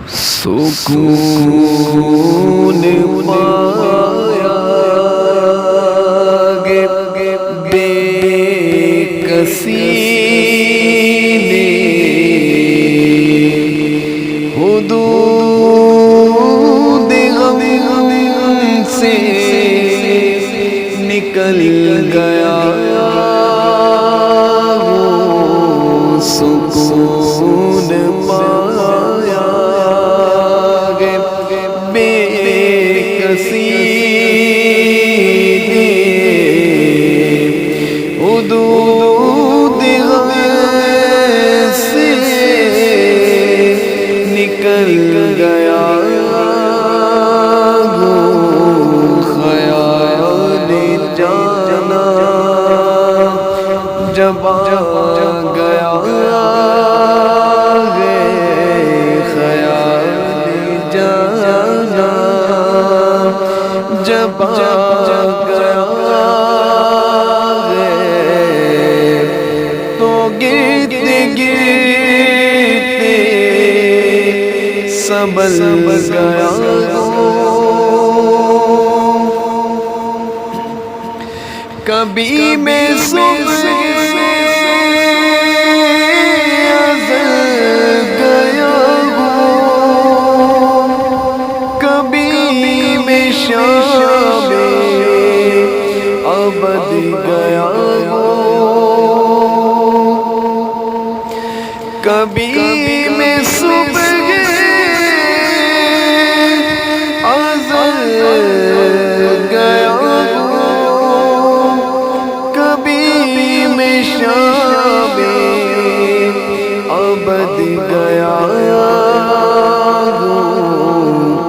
سکون پایا بے کسی نے حدود غم سے نکل گیا وہ سکون پایا بے کسی نے حدود غم سے نکل گیا وہ خیال جانا جب آ گیا خیال جانا جب آ گیا تو گرتے گرتے سنبھل گیا کبھی میں صبح گیا ہوں کبھی میں شام ابد گیا ہوں کبھی میں صبح گیا شام ابد گیا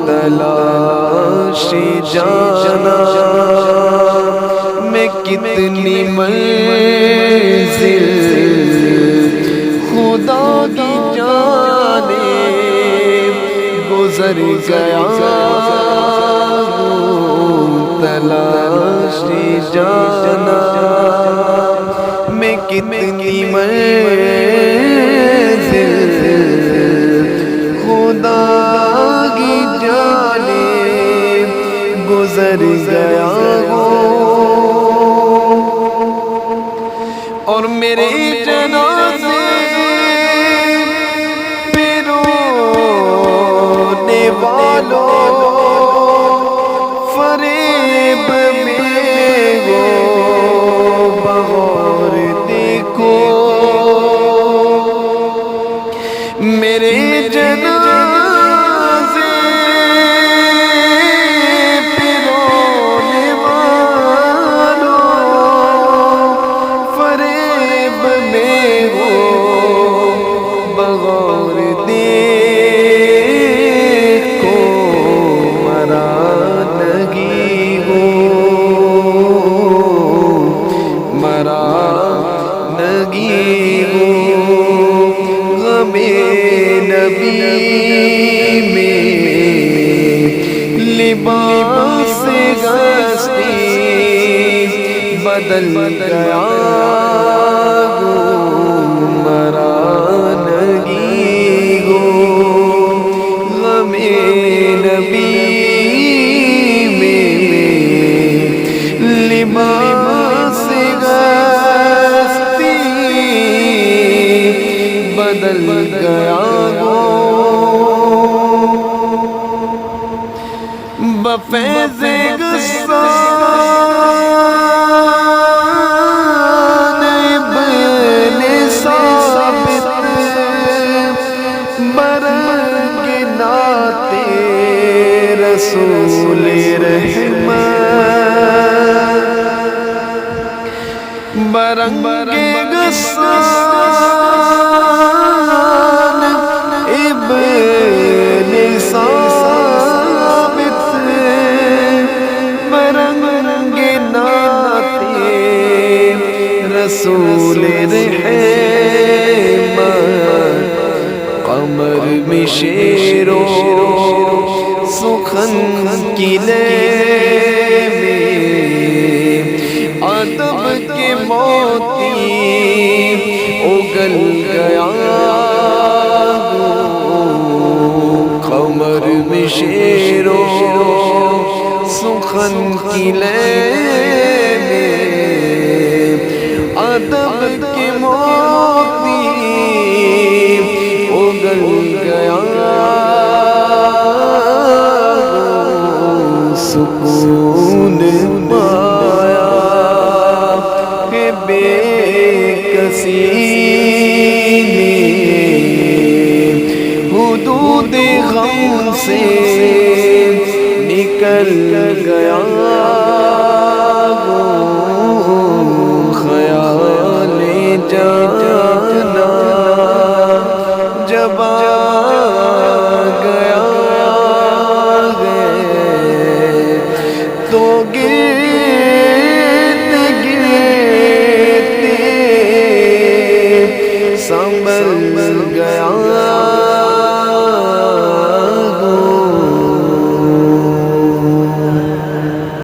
تلاش جانا میں کتنی منزل خدا کی جانب گزر گیا تلاش جانا میں کتنی منزل خدا کی جانب گزر گیا اور میرے جنازے پہ رونے والوں فریب میں وہ بغور دیکھو میرے جنازے پہ رونے والوں فریب میں وہ بغور دیکھو مرانگی ہو مرانگی ہو غم نبی میں لباس گستی بدل گیا مرانگی ہو غم نبی میں لباس گستی بدل گیا بفیض غصان ابن ثابت برنگ نعت رسول رحمت برنگ غصان ابن ثابت برنگ نعت رسول رحمت قمر میں شیر و سخن کی لے میں ادب کے موتی اگل گیا شعر و سخن کی لے میں ادب کے موتی اگل گیا سکون پایا کہ بے کسی نے حدود غم سے نکل گیا خیال جان